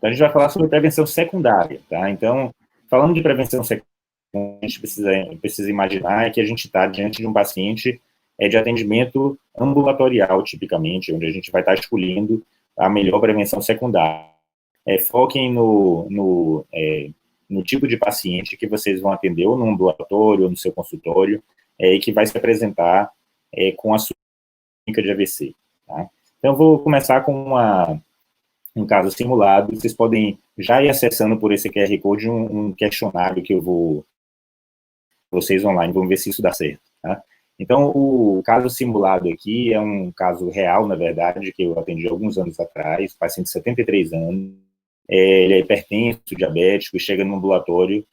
Então, a gente vai falar sobre prevenção secundária, tá? Então, falando de prevenção secundária, a gente precisa imaginar que a gente está diante de um paciente de atendimento ambulatorial, tipicamente, onde a gente vai estar escolhendo a melhor prevenção secundária. Foquem no tipo de paciente que vocês vão atender, ou no ambulatório, ou no seu consultório, e que vai se apresentar com a sua clínica de AVC. Tá? Então, eu vou começar com um caso simulado. Vocês podem já ir acessando por esse QR Code um questionário que eu vou vocês online, vamos ver se isso dá certo. Tá? Então, o caso simulado aqui é um caso real, na verdade, que eu atendi alguns anos atrás, paciente de 73 anos, ele é hipertenso, diabético, e chega no ambulatório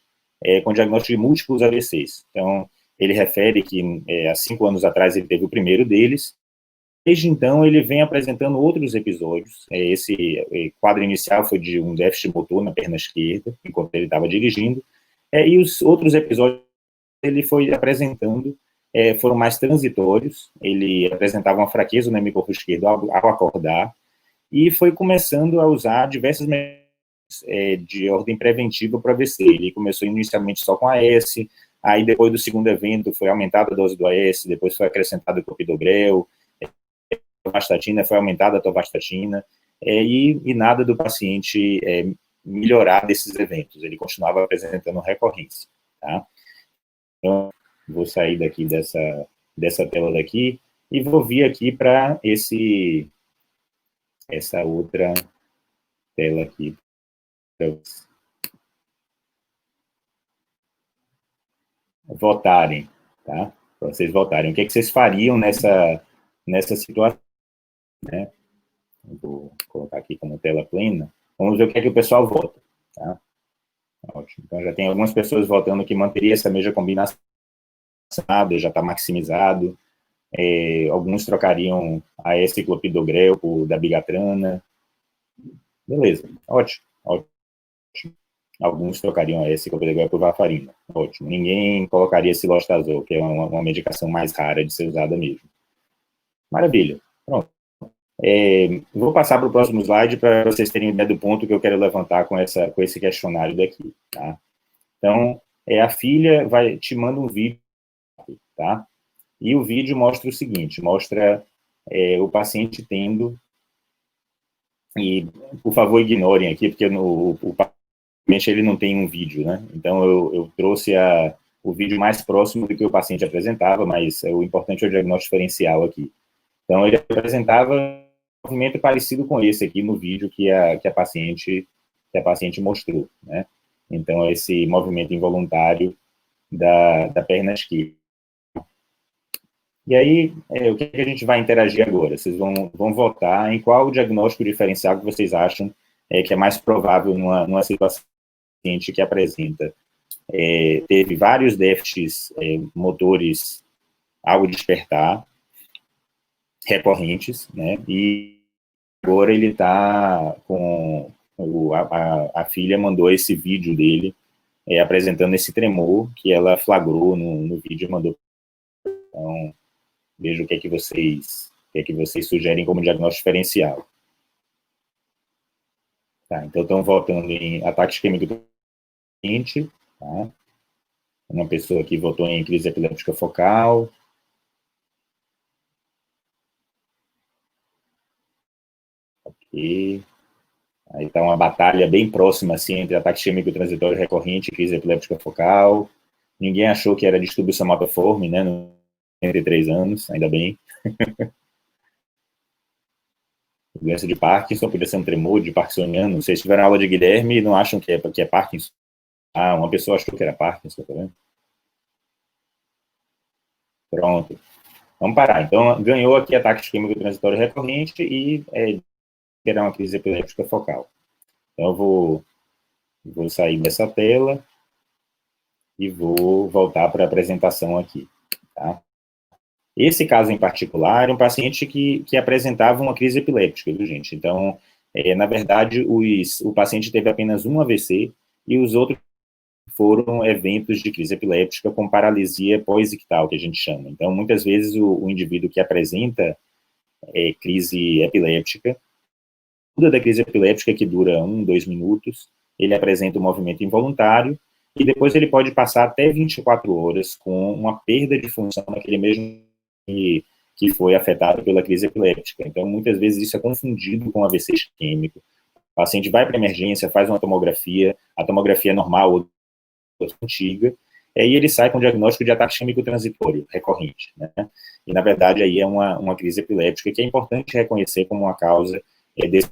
com diagnóstico de múltiplos AVCs. Então, ele refere que há 5 anos atrás ele teve o primeiro deles. Desde então, ele vem apresentando outros episódios. Esse quadro inicial foi de um déficit motor na perna esquerda, enquanto ele estava dirigindo, e os outros episódios ele foi apresentando foram mais transitórios. Ele apresentava uma fraqueza no hemisfério esquerdo ao acordar, e foi começando a usar diversas medidas de ordem preventiva para AVC. Ele começou inicialmente só com AS, aí depois do segundo evento foi aumentada a dose do AS, depois foi acrescentada o clopidogrel, torvastatina, foi aumentada a torvastatina, e nada do paciente melhorar desses eventos. Ele continuava apresentando recorrência. Tá? Então, vou sair daqui dessa tela daqui e vou vir aqui para essa outra tela aqui. Votarem, tá? Para vocês votarem. O que vocês fariam nessa situação, né? Vou colocar aqui como tela plena. Vamos ver o que o pessoal vota, tá? Ótimo. Então, já tem algumas pessoas votando que manteria essa mesma combinação, já está maximizado. Alguns trocariam a S-clopidogrel por dabigatrana. Beleza, ótimo. Alguns trocariam a S-clopidogrel por varfarina. Ótimo. Ninguém colocaria cilostazol, que é uma medicação mais rara de ser usada mesmo. Maravilha. Pronto. Vou passar para o próximo slide para vocês terem ideia do ponto que eu quero levantar com esse questionário daqui. Tá? Então, a filha te manda um vídeo, tá? E o vídeo mostra o seguinte, mostra o paciente tendo, e por favor ignorem aqui, porque o paciente ele não tem um vídeo, né? Então eu trouxe o vídeo mais próximo do que o paciente apresentava, mas o importante é o diagnóstico diferencial aqui. Então ele apresentava um movimento parecido com esse aqui no vídeo que a paciente mostrou, né? Então esse movimento involuntário da perna esquerda. E aí, o que a gente vai interagir agora? Vocês vão votar em qual o diagnóstico diferencial que vocês acham que é mais provável numa situação que apresenta. Teve vários déficits motores ao despertar, recorrentes, né? E agora ele está com... A filha mandou esse vídeo dele apresentando esse tremor que ela flagrou no vídeo e mandou. Então, veja o que é que vocês sugerem como diagnóstico diferencial. Tá, então estão votando em ataque isquêmico do paciente, tá? Uma pessoa aqui votou em crise epiléptica focal. Ok. Aí está uma batalha bem próxima, assim, entre ataque isquêmico transitório recorrente e crise epiléptica focal. Ninguém achou que era distúrbio somatoforme, né, no 33 anos, ainda bem. Doença de Parkinson, podia ser um tremor de parkinsoniano. Não sei se tiveram aula de Guilherme e não acham que é Parkinson. Ah, uma pessoa achou que era Parkinson, tá vendo? Pronto. Vamos parar. Então, ganhou aqui ataque isquêmico transitório recorrente e terá uma crise epiléptica focal. Então, eu vou sair dessa tela e vou voltar para a apresentação aqui, tá? Esse caso em particular era um paciente que apresentava uma crise epiléptica, viu, gente? Então, na verdade, o paciente teve apenas um AVC e os outros foram eventos de crise epiléptica com paralisia pós-ictal, que a gente chama. Então, muitas vezes, o indivíduo que apresenta crise epiléptica, da crise epiléptica, que dura 2 minutos, ele apresenta um movimento involuntário, e depois ele pode passar até 24 horas com uma perda de função naquele mesmo que foi afetado pela crise epiléptica. Então, muitas vezes isso é confundido com AVC isquêmico. O paciente vai para a emergência, faz uma tomografia, a tomografia é normal ou antiga, e aí ele sai com o diagnóstico de ataque isquêmico transitório, recorrente, né? E, na verdade, aí é uma crise epiléptica que é importante reconhecer como uma causa desses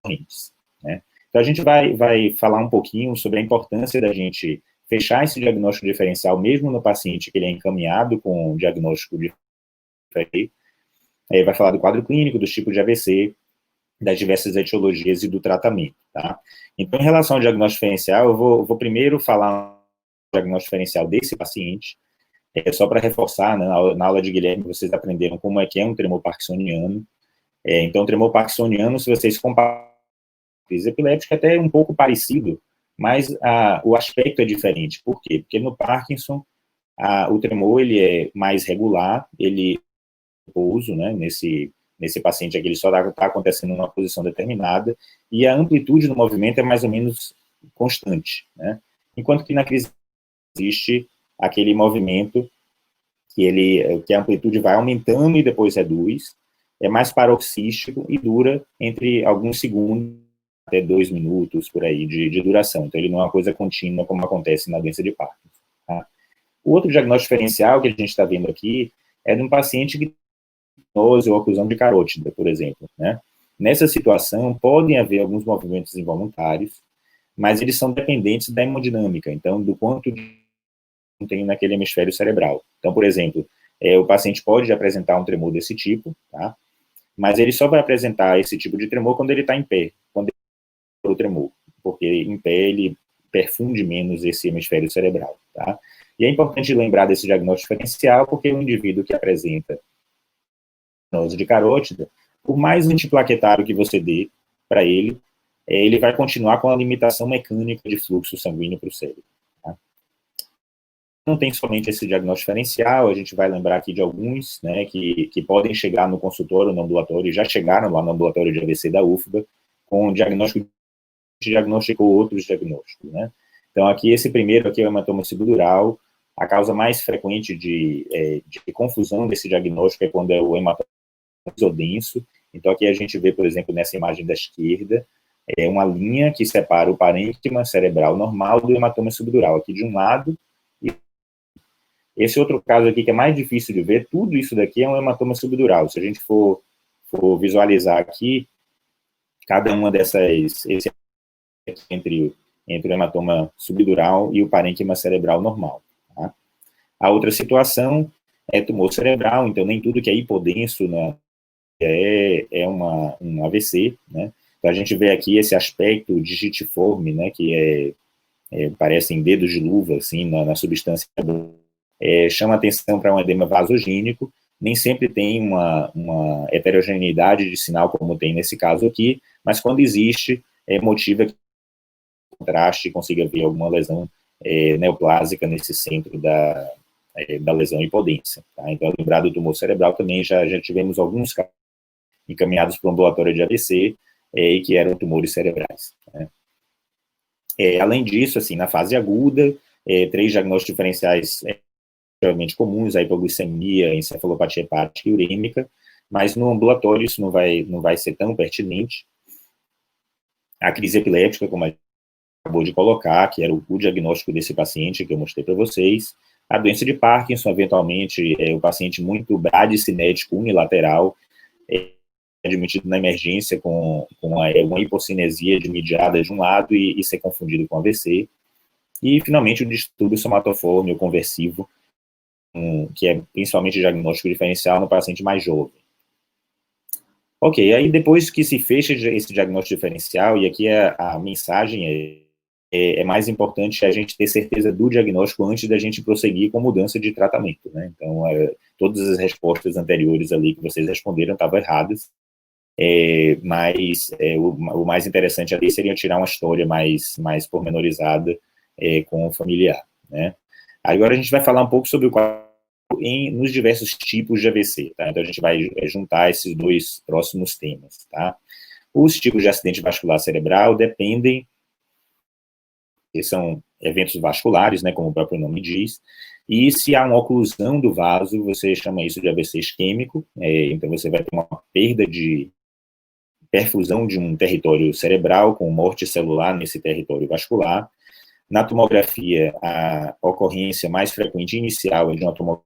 recorrentes, né? Então, a gente vai falar um pouquinho sobre a importância da gente fechar esse diagnóstico diferencial, mesmo no paciente que ele é encaminhado com um diagnóstico diferente. Vai falar do quadro clínico, dos tipos de AVC, das diversas etiologias e do tratamento, tá? Então, em relação ao diagnóstico diferencial, eu vou primeiro falar do diagnóstico diferencial desse paciente, só para reforçar, né, na aula de Guilherme, vocês aprenderam como é que é um tremor parkinsoniano. Então, o tremor parkinsoniano, se vocês comparam com a crise epiléptica, é até um pouco parecido, mas o aspecto é diferente. Por quê? Porque no Parkinson, o tremor ele é mais regular, ele repouso, né, nesse paciente aqui, ele só está acontecendo numa posição determinada, e a amplitude do movimento é mais ou menos constante, né? Enquanto que na crise existe aquele movimento que a amplitude vai aumentando e depois reduz, é mais paroxístico e dura entre alguns segundos até 2 minutos, por aí, de duração. Então, ele não é uma coisa contínua, como acontece na doença de Parkinson, tá? O outro diagnóstico diferencial que a gente está vendo aqui é de um paciente que tem hipnose ou oclusão de carótida, por exemplo, né? Nessa situação, podem haver alguns movimentos involuntários, mas eles são dependentes da hemodinâmica, então, do quanto tem naquele hemisfério cerebral. Então, por exemplo, o paciente pode apresentar um tremor desse tipo, tá? Mas ele só vai apresentar esse tipo de tremor quando ele está em pé, quando ele está o tremor, porque em pé ele perfunde menos esse hemisfério cerebral, tá? E é importante lembrar desse diagnóstico diferencial, porque o indivíduo que apresenta hipnose de carótida, por mais antiplaquetário que você dê para ele, ele vai continuar com a limitação mecânica de fluxo sanguíneo para o cérebro, tá? Não tem somente esse diagnóstico diferencial, a gente vai lembrar aqui de alguns, né, que podem chegar no consultório, no ambulatório, já chegaram lá no ambulatório de AVC da UFBA, com diagnóstico, diagnosticou outros diagnósticos, né? Então, aqui, esse primeiro aqui é o hematoma subdural. A causa mais frequente de confusão desse diagnóstico é quando é o hematoma isodenso. Então, aqui a gente vê, por exemplo, nessa imagem da esquerda, uma linha que separa o parênquima cerebral normal do hematoma subdural, aqui de um lado. E esse outro caso aqui, que é mais difícil de ver, tudo isso daqui é um hematoma subdural. Se a gente for visualizar aqui, cada uma dessas, entre o hematoma subdural e o parênquima cerebral normal, tá? A outra situação é tumor cerebral, então nem tudo que é hipodenso, né, é um AVC, né? Então a gente vê aqui esse aspecto digitiforme, né, que parecem dedos de luva, assim, na substância, chama atenção para um edema vasogênico. Nem sempre tem uma heterogeneidade de sinal, como tem nesse caso aqui, mas quando existe, motiva que contraste e consiga ver alguma lesão neoplásica nesse centro da lesão hipodensa, tá? Então, lembrar do tumor cerebral também, já tivemos alguns casos encaminhados para o ambulatório de AVC, e que eram tumores cerebrais, né? Além disso, assim, na fase aguda, 3 diagnósticos diferenciais realmente comuns, a hipoglicemia, encefalopatia hepática e urêmica, mas no ambulatório isso não vai ser tão pertinente. A crise epiléptica, como a gente acabou de colocar, que era o diagnóstico desse paciente que eu mostrei para vocês. A doença de Parkinson, eventualmente, o paciente muito bradicinético unilateral, admitido na emergência com uma hipocinesia mediada de um lado e ser confundido com AVC. E, finalmente, o distúrbio somatoforme ou conversivo, que é principalmente diagnóstico diferencial no paciente mais jovem. Ok, aí depois que se fecha esse diagnóstico diferencial, e aqui a mensagem é mais importante a gente ter certeza do diagnóstico antes da gente prosseguir com mudança de tratamento, né? Então, todas as respostas anteriores ali que vocês responderam estavam erradas, mas o mais interessante ali seria tirar uma história mais pormenorizada com o familiar, né? Agora a gente vai falar um pouco sobre nos diversos tipos de AVC, tá? Então a gente vai juntar esses 2 próximos temas, tá? Os tipos de acidente vascular cerebral dependem, são eventos vasculares, né, como o próprio nome diz, e se há uma oclusão do vaso, você chama isso de AVC isquêmico, então você vai ter uma perda de perfusão de um território cerebral com morte celular nesse território vascular. Na tomografia, a ocorrência mais frequente inicial é de uma tomografia,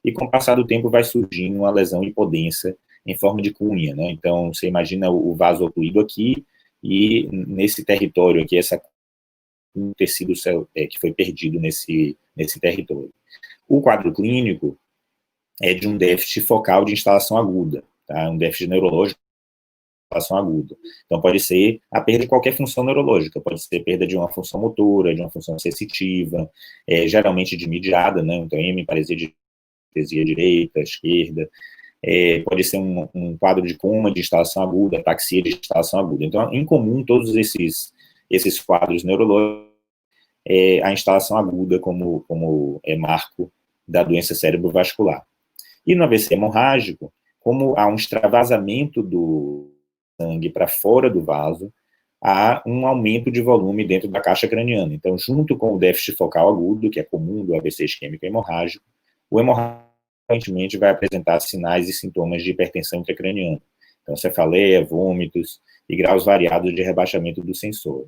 e com o passar do tempo vai surgindo uma lesão hipodensa em forma de cunha, né? Então, você imagina o vaso ocluído aqui, e nesse território aqui, um tecido que foi perdido nesse território. O quadro clínico é de um déficit focal de instalação aguda, tá? Um déficit neurológico de instalação aguda. Então, pode ser a perda de qualquer função neurológica, pode ser perda de uma função motora, de uma função sensitiva, geralmente de mediada, né? Então, hemiparesia direita, esquerda, pode ser um quadro de coma de instalação aguda, ataxia de instalação aguda. Então, em comum, todos esses quadros neurológicos, a instalação aguda como marco da doença cerebrovascular. E no AVC hemorrágico, como há um extravasamento do sangue para fora do vaso, há um aumento de volume dentro da caixa craniana. Então, junto com o déficit focal agudo, que é comum do AVC isquêmico hemorrágico, o hemorrágico frequentemente vai apresentar sinais e sintomas de hipertensão intracraniana. Então, cefaleia, vômitos e graus variados de rebaixamento do sensor.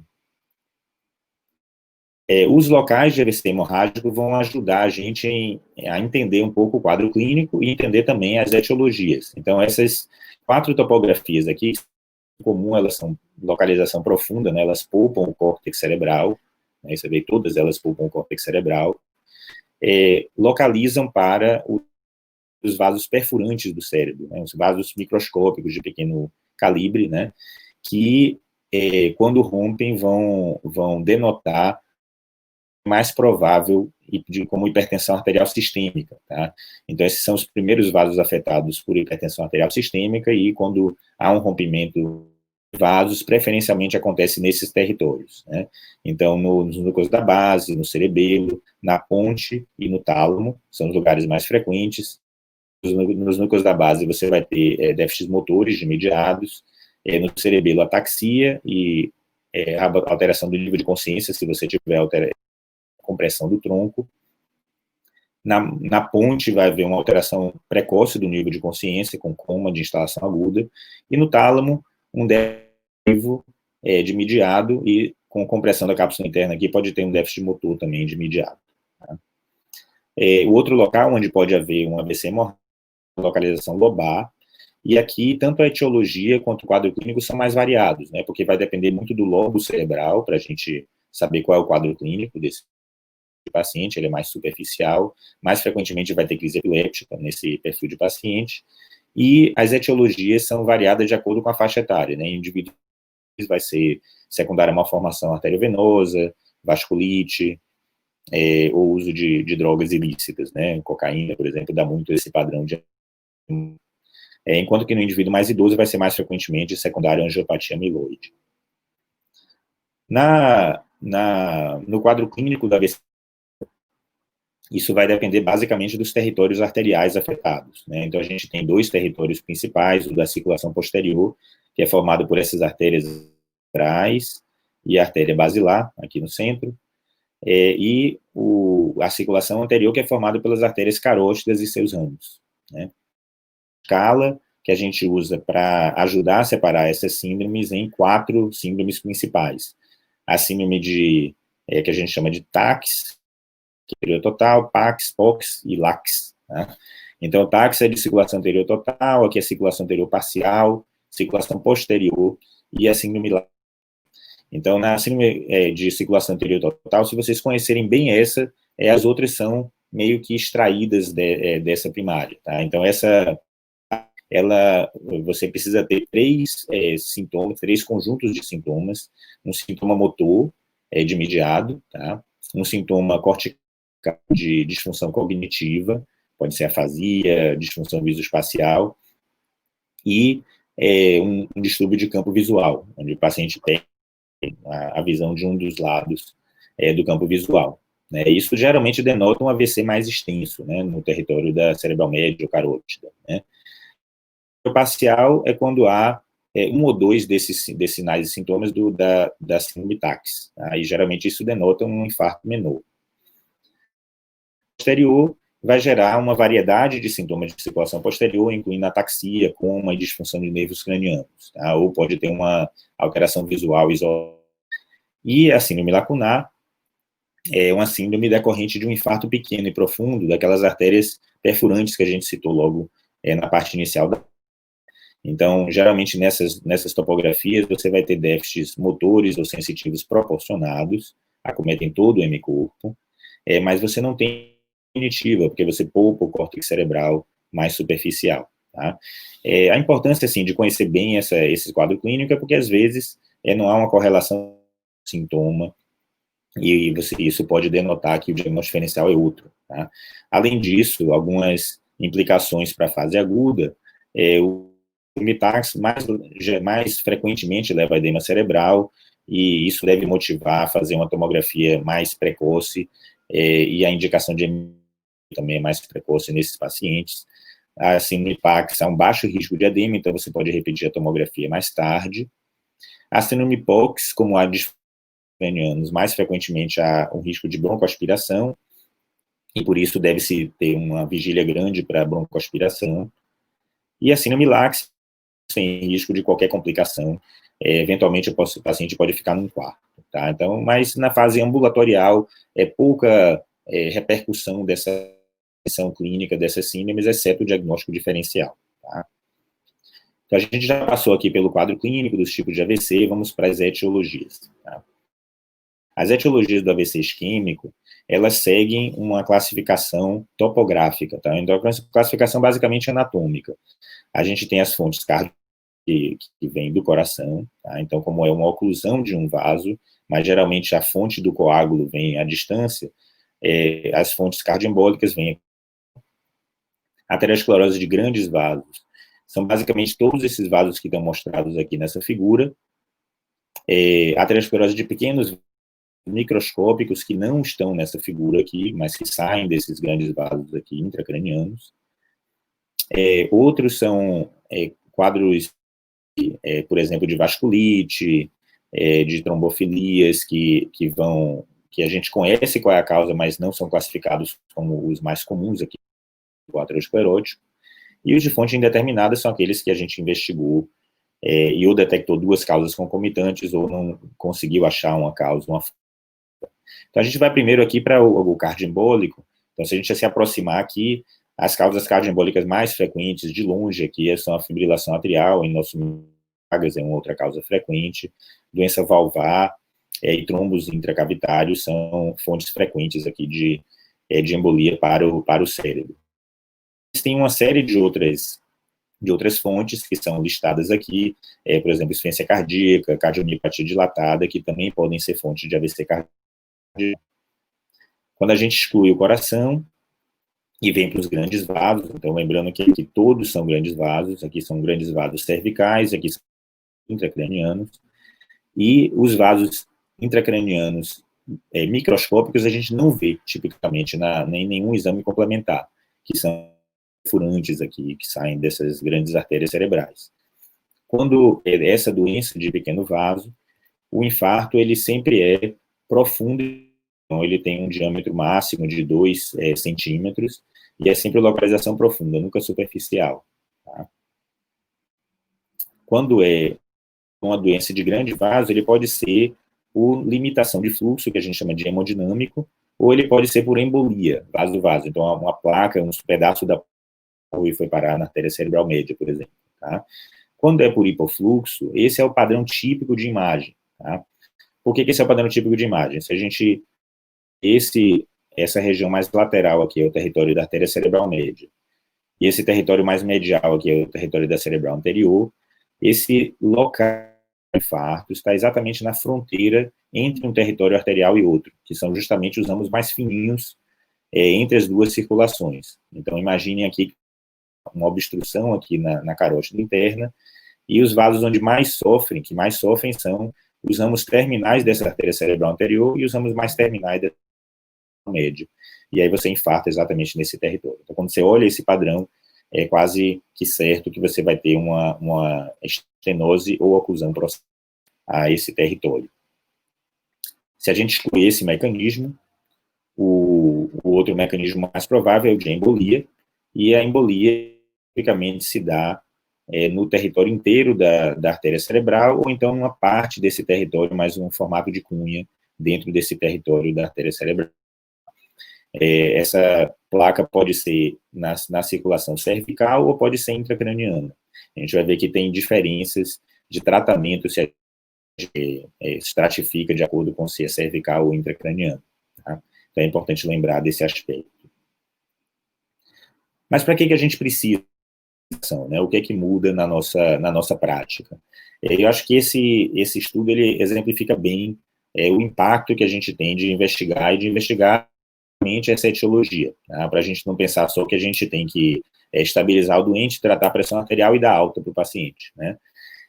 Os locais de AVC hemorrágico vão ajudar a gente a entender um pouco o quadro clínico e entender também as etiologias. Então, essas 4 topografias aqui, em comum, elas são localização profunda, né, elas poupam o córtex cerebral, né, você vê, todas elas poupam o córtex cerebral, localizam para os vasos perfurantes do cérebro, né, os vasos microscópicos de pequeno calibre, né, que, quando rompem, vão denotar mais provável como hipertensão arterial sistêmica, tá? Então, esses são os primeiros vasos afetados por hipertensão arterial sistêmica, e quando há um rompimento de vasos, preferencialmente acontece nesses territórios, né? Então, nos núcleos da base, no cerebelo, na ponte e no tálamo, são os lugares mais frequentes. Nos núcleos da base, você vai ter déficits motores de mediados, no cerebelo, ataxia e alteração do nível de consciência, se você tiver compressão do tronco. Na ponte vai haver uma alteração precoce do nível de consciência, com coma de instalação aguda, e no tálamo, um déficit de mediado, e com compressão da cápsula interna aqui, pode ter um déficit motor também de mediado. Tá? O outro local onde pode haver um AVC hemorrágico é a localização lobar, e aqui, tanto a etiologia quanto o quadro clínico são mais variados, né, porque vai depender muito do lobo cerebral, para a gente saber qual é o quadro clínico desse paciente. Ele é mais superficial, mais frequentemente vai ter crise epiléptica nesse perfil de paciente, e as etiologias são variadas de acordo com a faixa etária, né, em indivíduos vai ser secundária a malformação arteriovenosa, vasculite, ou uso de drogas ilícitas, né, cocaína, por exemplo, dá muito esse padrão de... enquanto que no indivíduo mais idoso vai ser mais frequentemente secundária a angiopatia amiloide. No quadro clínico da AVC, isso vai depender basicamente dos territórios arteriais afetados, né? Então, a gente tem 2 territórios principais, o da circulação posterior, que é formado por essas artérias centrais, e a artéria basilar, aqui no centro, e a circulação anterior, que é formada pelas artérias carótidas e seus ramos, né? Escala que a gente usa para ajudar a separar essas síndromes em 4 síndromes principais. A síndrome que a gente chama de TACS, anterior total, PAX, POX e LAX. Né? Então, o TACS é de circulação anterior total, aqui é circulação anterior parcial, circulação posterior e a síndrome LAX. Então, na síndrome de circulação anterior total, se vocês conhecerem bem essa, as outras são meio que extraídas dessa primária. Tá? Então, você precisa ter 3 sintomas, 3 conjuntos de sintomas: um sintoma motor, de mediado, tá? Um sintoma cortical, de disfunção cognitiva, pode ser afasia, disfunção visoespacial, e um distúrbio de campo visual, onde o paciente tem a visão de um dos lados do campo visual. Né? Isso geralmente denota um AVC mais extenso, né, no território da cerebral média ou carótida. Né? O parcial é quando há um ou dois desses sinais e sintomas da síndrome TACS. Tá? E geralmente isso denota um infarto menor. Posterior vai gerar uma variedade de sintomas de circulação posterior, incluindo ataxia, coma e disfunção de nervos cranianos, tá? Ou pode ter uma alteração visual isolada. E a síndrome lacunar é uma síndrome decorrente de um infarto pequeno e profundo daquelas artérias perfurantes que a gente citou logo na parte inicial da. Então, geralmente, nessas topografias, você vai ter déficits motores ou sensitivos proporcionados, acometem todo o hemicorpo, mas você não tem cognitiva, porque você poupa o córtex cerebral mais superficial. Tá? A importância, assim, de conhecer bem esse quadro clínico é porque, às vezes, não há uma correlação sintoma, e isso pode denotar que o diagnóstico diferencial é outro. Tá? Além disso, algumas implicações para a fase aguda, o mitax mais frequentemente leva a edema cerebral, e isso deve motivar a fazer uma tomografia mais precoce, e a indicação de também é mais precoce nesses pacientes. A síndrome PAX há um baixo risco de edema, então você pode repetir a tomografia mais tarde. A síndrome POX, como a de cranianos, mais frequentemente há um risco de broncoaspiração, e por isso deve-se ter uma vigília grande para broncoaspiração. E a síndrome LAX, sem risco de qualquer complicação, eventualmente o paciente pode ficar num quarto, tá? Então, mas na fase ambulatorial, pouca repercussão dessa questão clínica dessas síndromes, exceto o diagnóstico diferencial, tá? Então, a gente já passou aqui pelo quadro clínico dos tipos de AVC, vamos para as etiologias, tá? As etiologias do AVC isquêmico, elas seguem uma classificação topográfica, tá? Então, a classificação basicamente anatômica. A gente tem as fontes cardíacas, que vem do coração, tá? Então, como é uma oclusão de um vaso, mas geralmente a fonte do coágulo vem à distância, as fontes cardioembólicas vêm. A aterosclerose de grandes vasos são basicamente todos esses vasos que estão mostrados aqui nessa figura. A aterosclerose de pequenos microscópicos que não estão nessa figura aqui, mas que saem desses grandes vasos aqui intracranianos. Outros são quadros, por exemplo, de vasculite, de trombofilias que a gente conhece qual é a causa, mas não são classificados como os mais comuns aqui, o aterosclerótico. E os de fonte indeterminada são aqueles que a gente investigou e ou detectou duas causas concomitantes ou não conseguiu achar uma causa, Então, a gente vai primeiro aqui para o cardioembólico. Então, se a gente se aproximar aqui, as causas cardioembólicas mais frequentes, de longe aqui, são a fibrilação atrial, em nosso Chagas é uma outra causa frequente, doença valvar e trombos intracavitários são fontes frequentes aqui de embolia para o cérebro. Tem uma série de outras fontes que são listadas aqui, por exemplo, insuficiência cardíaca, cardiomiopatia dilatada, que também podem ser fontes de AVC cardíaco. Quando a gente exclui o coração e vem para os grandes vasos, então lembrando que aqui todos são grandes vasos, aqui são grandes vasos cervicais, aqui são intracranianos, e os vasos intracranianos microscópicos a gente não vê tipicamente em nenhum exame complementar, que são furantes aqui, que saem dessas grandes artérias cerebrais. Quando essa doença de pequeno vaso, o infarto ele sempre é profundo, então ele tem um diâmetro máximo de 2 centímetros, e é sempre localização profunda, nunca superficial. Tá? Quando é uma doença de grande vaso, ele pode ser por limitação de fluxo, que a gente chama de hemodinâmico, ou ele pode ser por embolia, vaso-vaso. Então, uma placa, um pedaço da e foi parar na artéria cerebral média, por exemplo. Tá? Quando é por hipofluxo, esse é o padrão típico de imagem. Tá? Por que esse é o padrão típico de imagem? Se a gente... Essa região mais lateral aqui é o território da artéria cerebral média, e esse território mais medial aqui é o território da cerebral anterior. Esse local de infarto está exatamente na fronteira entre um território arterial e outro, que são justamente os ramos mais fininhos entre as duas circulações. Então, imaginem aqui uma obstrução aqui na carótida interna, e os vasos onde que mais sofrem são os ramos terminais dessa artéria cerebral anterior e os ramos mais terminais da média. E aí você infarta exatamente nesse território. Então, quando você olha esse padrão, é quase que certo que você vai ter uma estenose ou oclusão a esse território. Se a gente excluir esse mecanismo, o outro mecanismo mais provável é o de embolia, e a embolia tipicamente se dá no território inteiro da artéria cerebral, ou então uma parte desse território, mais um formato de cunha dentro desse território da artéria cerebral. Essa placa pode ser na circulação cervical ou pode ser intracraniana. A gente vai ver que tem diferenças de tratamento se a gente estratifica de acordo com se é cervical ou intracraniano. Tá? Então é importante lembrar desse aspecto. Mas para que a gente precisa? Né? O que é que muda na nossa prática? Eu acho que esse estudo ele exemplifica bem o impacto que a gente tem de investigar essa etiologia, tá? Para a gente não pensar só que a gente tem que estabilizar o doente, tratar a pressão arterial e dar alta para o paciente, né?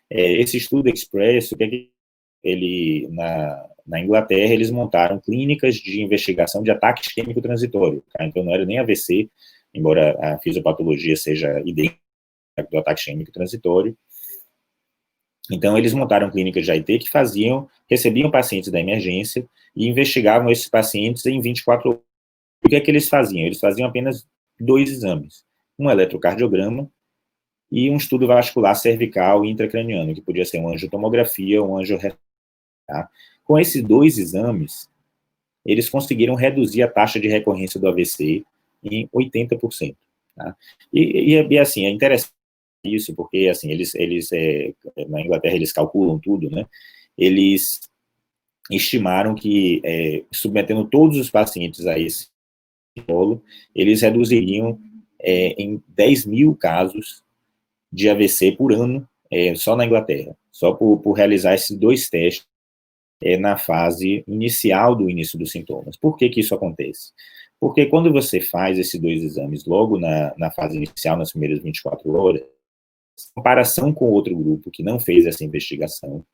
Esse estudo Express, o que é que ele, na Inglaterra, eles montaram clínicas de investigação de ataque isquêmico transitório, tá? Então não era nem AVC, embora a fisiopatologia seja idêntica do ataque isquêmico transitório. Então, eles montaram clínicas de AIT que recebiam pacientes da emergência e investigavam esses pacientes em 24 horas. O que é que eles faziam? Eles faziam apenas 2 exames, um eletrocardiograma e um estudo vascular cervical e intracraniano, que podia ser uma angiotomografia ou um angio-. Tá? Com esses 2 exames, eles conseguiram reduzir a taxa de recorrência do AVC em 80%. Tá? E assim, é interessante isso, porque assim, eles na Inglaterra eles calculam tudo, né? Eles estimaram que, submetendo todos os pacientes a esse protocolo, eles reduziriam em 10 mil casos de AVC por ano, só na Inglaterra, só por realizar esses 2 testes na fase inicial do início dos sintomas. Por que isso acontece? Porque quando você faz esses 2 exames logo na fase inicial, nas primeiras 24 horas, em comparação com outro grupo que não fez essa investigação,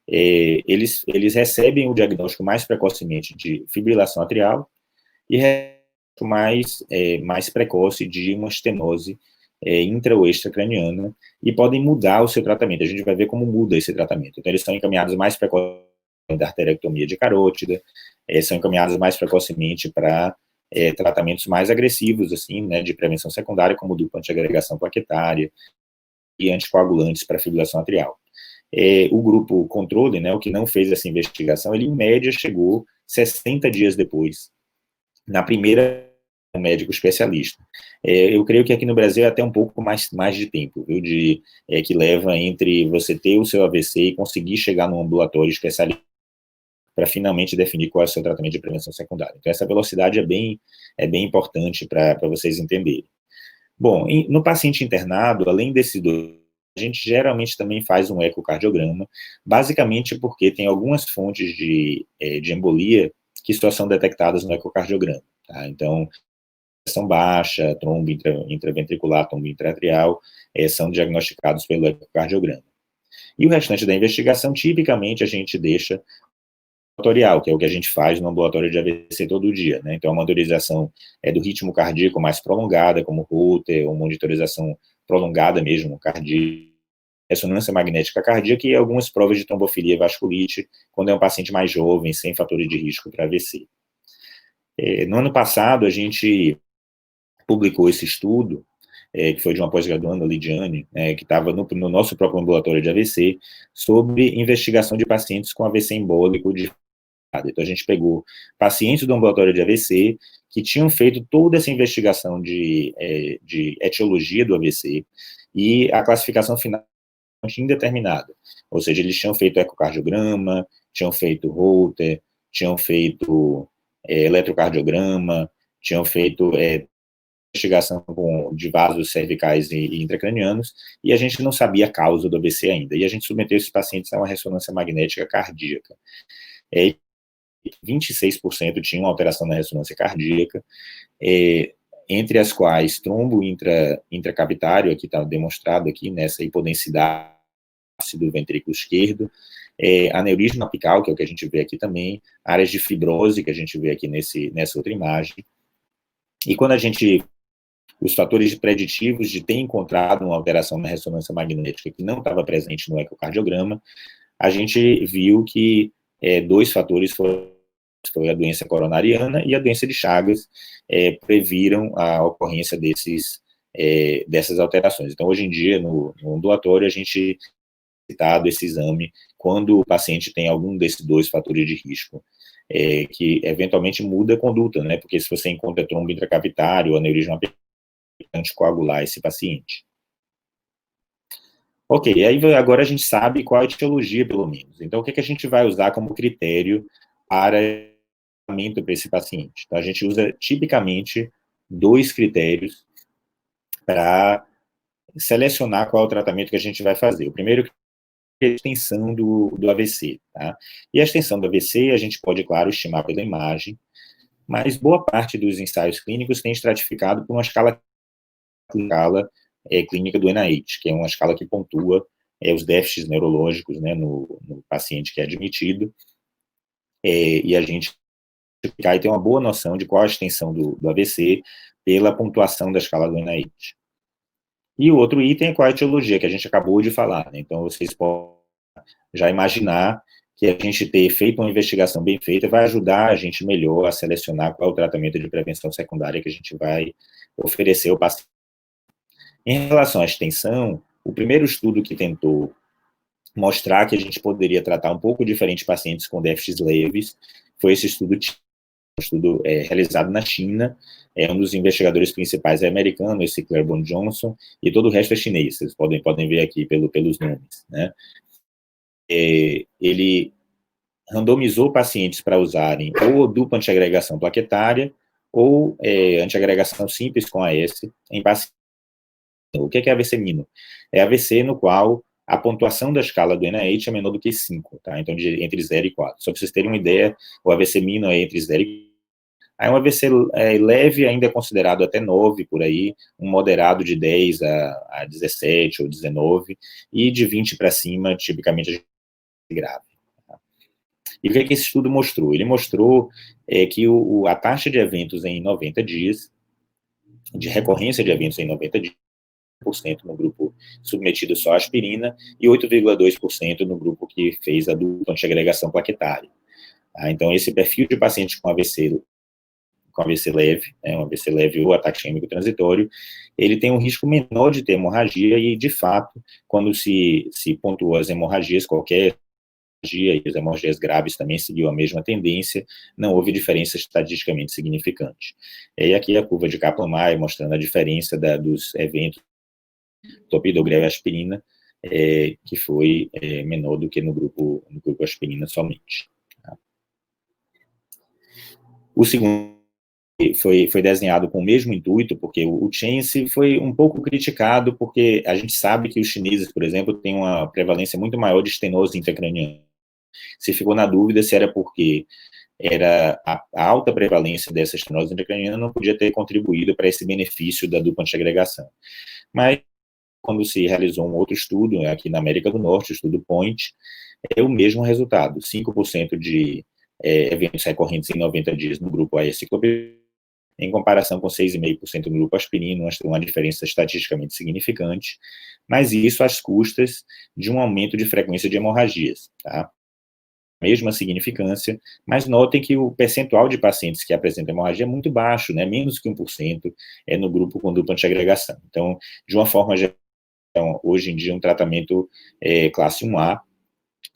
eles recebem o diagnóstico mais precocemente de fibrilação atrial e mais precoce de uma estenose intra ou extracraniana e podem mudar o seu tratamento. A gente vai ver como muda esse tratamento. Então, eles são encaminhados mais precocemente da arteriectomia de carótida, são encaminhados mais precocemente para tratamentos mais agressivos, assim, né, de prevenção secundária, como dupla antiagregação plaquetária e anticoagulantes para fibrilação atrial. O grupo controle, né, o que não fez essa investigação, ele em média chegou 60 dias depois, na primeira médico especialista. Eu creio que aqui no Brasil é até um pouco mais de tempo, viu, que leva entre você ter o seu AVC e conseguir chegar num ambulatório especialista para finalmente definir qual é o seu tratamento de prevenção secundária. Então, essa velocidade é bem importante para vocês entenderem. Bom, no paciente internado, além desses 2, a gente geralmente também faz um ecocardiograma, basicamente porque tem algumas fontes de embolia que só são detectadas no ecocardiograma. Tá? Então, pressão baixa, trombo intraventricular, trombo intraatrial, são diagnosticados pelo ecocardiograma. E o restante da investigação, tipicamente, a gente deixa ambulatorial, que é o que a gente faz no ambulatório de AVC todo dia, né? Então, a monitorização do ritmo cardíaco mais prolongada, como Holter, ou monitorização prolongada mesmo, cardíaca, ressonância magnética cardíaca e algumas provas de trombofilia e vasculite, quando é um paciente mais jovem, sem fatores de risco para AVC. No ano passado, a gente publicou esse estudo, que foi de uma pós-graduanda, Lidiane, que estava no nosso próprio ambulatório de AVC, sobre investigação de pacientes com AVC embólico de. Então, a gente pegou pacientes do ambulatório de AVC que tinham feito toda essa investigação de etiologia do AVC e a classificação final indeterminada. Ou seja, eles tinham feito ecocardiograma, tinham feito Holter, tinham feito eletrocardiograma, tinham feito investigação de vasos cervicais e intracranianos, e a gente não sabia a causa do AVC ainda. E a gente submeteu esses pacientes a uma ressonância magnética cardíaca. 26% tinham alteração na ressonância cardíaca, entre as quais trombo intracavitário, aqui está demonstrado aqui, nessa hipodensidade do ventrículo esquerdo, aneurisma apical, que é o que a gente vê aqui também, áreas de fibrose, que a gente vê aqui nessa outra imagem. E quando a gente os fatores preditivos de ter encontrado uma alteração na ressonância magnética que não estava presente no ecocardiograma, a gente viu que dois fatores foi a doença coronariana e a doença de Chagas, previram a ocorrência dessas alterações. Então, hoje em dia, no ambulatório, a gente citado esse exame quando o paciente tem algum desses dois fatores de risco, que eventualmente muda a conduta, né? Porque se você encontra trombo intracavitário ou aneurisma anticoagular esse paciente. Ok, aí agora a gente sabe qual a etiologia, pelo menos. Então, o que a gente vai usar como critério para tratamento para esse paciente? Então, a gente usa, tipicamente, dois critérios para selecionar qual é o tratamento que a gente vai fazer. O primeiro é a extensão do AVC, tá? E a extensão do AVC, a gente pode, claro, estimar pela imagem, mas boa parte dos ensaios clínicos tem estratificado por uma escala clínica do NIH, que é uma escala que pontua os déficits neurológicos, né, no paciente que é admitido, e a gente vai ter uma boa noção de qual a extensão do AVC pela pontuação da escala do NIH. E o outro item é qual a etiologia, que a gente acabou de falar, né? Então, vocês podem já imaginar que a gente ter feito uma investigação bem feita vai ajudar a gente melhor a selecionar qual é o tratamento de prevenção secundária que a gente vai oferecer ao paciente. Em relação à extensão, o primeiro estudo que tentou mostrar que a gente poderia tratar um pouco diferente pacientes com déficits leves foi esse estudo realizado na China. Um dos investigadores principais é americano, esse Claiborne Johnson, e todo o resto é chinês, vocês podem ver aqui pelos nomes, né? Ele randomizou pacientes para usarem ou dupla antiagregação plaquetária ou antiagregação simples com AS em pacientes. O que é AVC-MINO? É AVC no qual a pontuação da escala do NIH é menor do que 5, tá? Então, entre 0 e 4. Só para vocês terem uma ideia, o AVC-MINO é entre 0 e 4. Aí um AVC leve ainda é considerado até 9, por aí, um moderado de 10 a 17 ou 19, e de 20 para cima, tipicamente, a gente grave. Tá? E o que esse estudo mostrou? Ele mostrou que a taxa de eventos em 90 dias, de recorrência de eventos em 90 dias, no grupo submetido só à aspirina e 8,2% no grupo que fez a dupla antiagregação plaquetária. Tá? Então, esse perfil de paciente com AVC leve, um AVC leve ou ataque isquêmico transitório, ele tem um risco menor de ter hemorragia e, de fato, quando se pontua as hemorragias, qualquer hemorragia, e as hemorragias graves também seguiu a mesma tendência, não houve diferença estatisticamente significante. E aqui a curva de Kaplan-Meier mostrando a diferença dos eventos clopidogrel e aspirina, que foi menor do que no grupo aspirina somente. Tá? O segundo foi desenhado com o mesmo intuito, porque o Chance foi um pouco criticado, porque a gente sabe que os chineses, por exemplo, têm uma prevalência muito maior de estenose intracraniana. Se ficou na dúvida se era porque era a alta prevalência dessa estenose intracraniana não podia ter contribuído para esse benefício da dupla antiagregação. Mas, quando se realizou um outro estudo, aqui na América do Norte, o estudo POINT, é o mesmo resultado, 5% de eventos recorrentes em 90 dias no grupo AS clopidogrel, em comparação com 6,5% no grupo aspirina, uma diferença estatisticamente significante, mas isso às custas de um aumento de frequência de hemorragias, tá? Mesma significância, mas notem que o percentual de pacientes que apresentam hemorragia é muito baixo, né? Menos que 1% no grupo com dupla antiagregação. Então, de uma forma geral, hoje em dia, um tratamento classe 1A,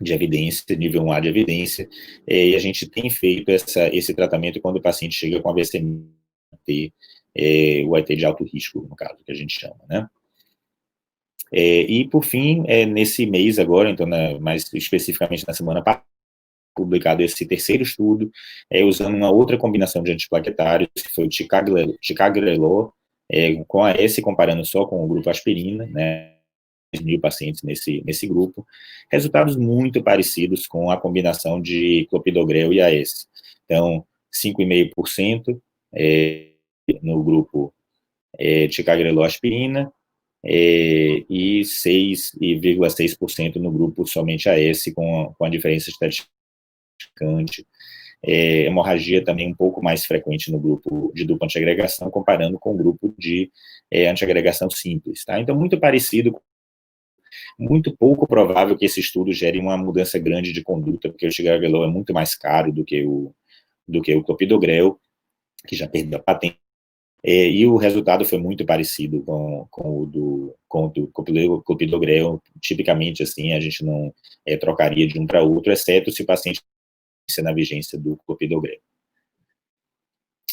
de evidência, nível 1A de evidência, e a gente tem feito esse tratamento quando o paciente chega com AVC, o AT de alto risco, no caso, que a gente chama, né? E, por fim, nesse mês agora, então, mais especificamente na semana passada, publicado esse terceiro estudo, usando uma outra combinação de antiplaquetários, que foi o ticagrelor, com a S, comparando só com o grupo aspirina, né, 10.000 pacientes nesse grupo, resultados muito parecidos com a combinação de clopidogrel e AS. Então, 5,5% no grupo ticagrelor aspirina, e 6,6% no grupo somente AS, com a diferença estatisticante hemorragia também um pouco mais frequente no grupo de dupla antiagregação, comparando com o grupo de antiagregação simples, tá? Então, muito parecido, muito pouco provável que esse estudo gere uma mudança grande de conduta, porque o ticagrelor é muito mais caro do que o clopidogrel, que já perdeu a patente, e o resultado foi muito parecido com o do clopidogrel. Tipicamente, assim, a gente não trocaria de um para outro, exceto se o paciente na vigência do clopidogrel.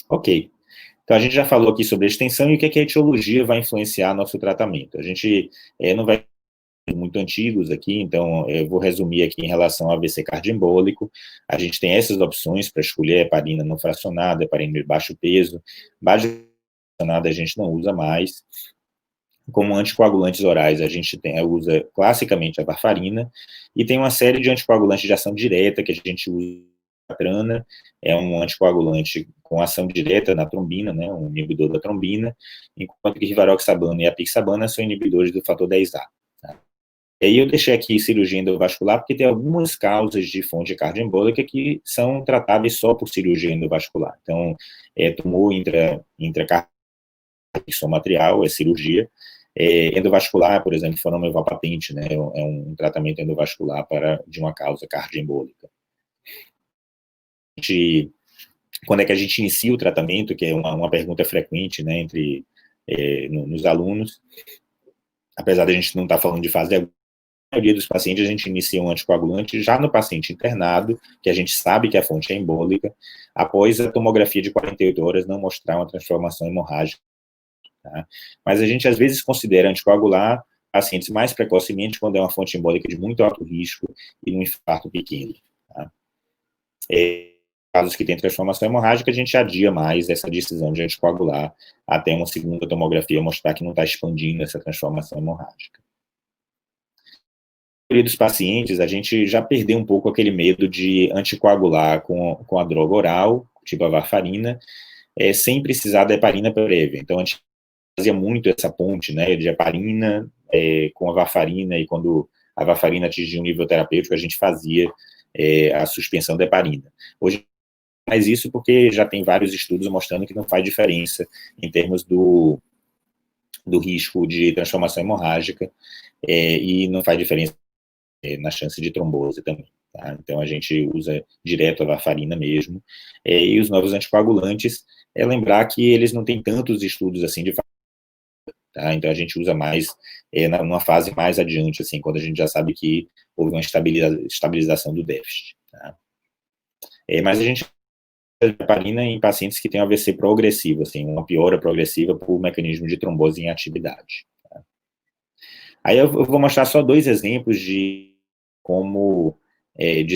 Ok. Então, a gente já falou aqui sobre a extensão e o que a etiologia vai influenciar nosso tratamento. A gente não vai muito antigos aqui, então eu vou resumir aqui em relação ao AVC cardioembólico. A gente tem essas opções para escolher: heparina não fracionada, heparina de baixo peso. Base fracionada a gente não usa mais. Como anticoagulantes orais, a gente usa classicamente a varfarina, e tem uma série de anticoagulantes de ação direta que a gente usa. A trana é um anticoagulante com ação direta na trombina, né, um inibidor da trombina, enquanto que rivaroxabana e apixabana são inibidores do fator 10A. Tá? E aí eu deixei aqui cirurgia endovascular, porque tem algumas causas de fonte cardioembólica que são tratáveis só por cirurgia endovascular. Então, tumor intracardiaco é cirurgia. Endovascular, por exemplo, foramen patente, né, é um tratamento endovascular de uma causa cardioembólica. Quando é que a gente inicia o tratamento, que é uma pergunta frequente, né, nos alunos, apesar de a gente não estar falando de fase aguda, a maioria dos pacientes a gente inicia um anticoagulante já no paciente internado, que a gente sabe que a fonte é embólica, após a tomografia de 48 horas não mostrar uma transformação hemorrágica. Tá? Mas a gente às vezes considera anticoagular pacientes mais precocemente quando é uma fonte embólica de muito alto risco e um infarto pequeno. Tá? Casos que tem transformação hemorrágica, a gente adia mais essa decisão de anticoagular até uma segunda tomografia mostrar que não está expandindo essa transformação hemorrágica. Na maioria dos pacientes, a gente já perdeu um pouco aquele medo de anticoagular com a droga oral, tipo a varfarina, sem precisar da heparina prévia. Então, a gente fazia muito essa ponte, né, de heparina com a varfarina, e quando a varfarina atingia um nível terapêutico, a gente fazia a suspensão da heparina. Hoje, mas isso porque já tem vários estudos mostrando que não faz diferença em termos do risco de transformação hemorrágica, e não faz diferença na chance de trombose também. Tá? Então, a gente usa direto a varfarina mesmo. E os novos anticoagulantes, lembrar que eles não têm tantos estudos assim de tá? Então, a gente usa mais numa fase mais adiante, assim, quando a gente já sabe que houve uma estabilização do déficit. Tá? Mas a gente heparina em pacientes que têm AVC progressivo, assim, uma piora progressiva por mecanismo de trombose em atividade. Tá? Aí eu vou mostrar só 2 exemplos de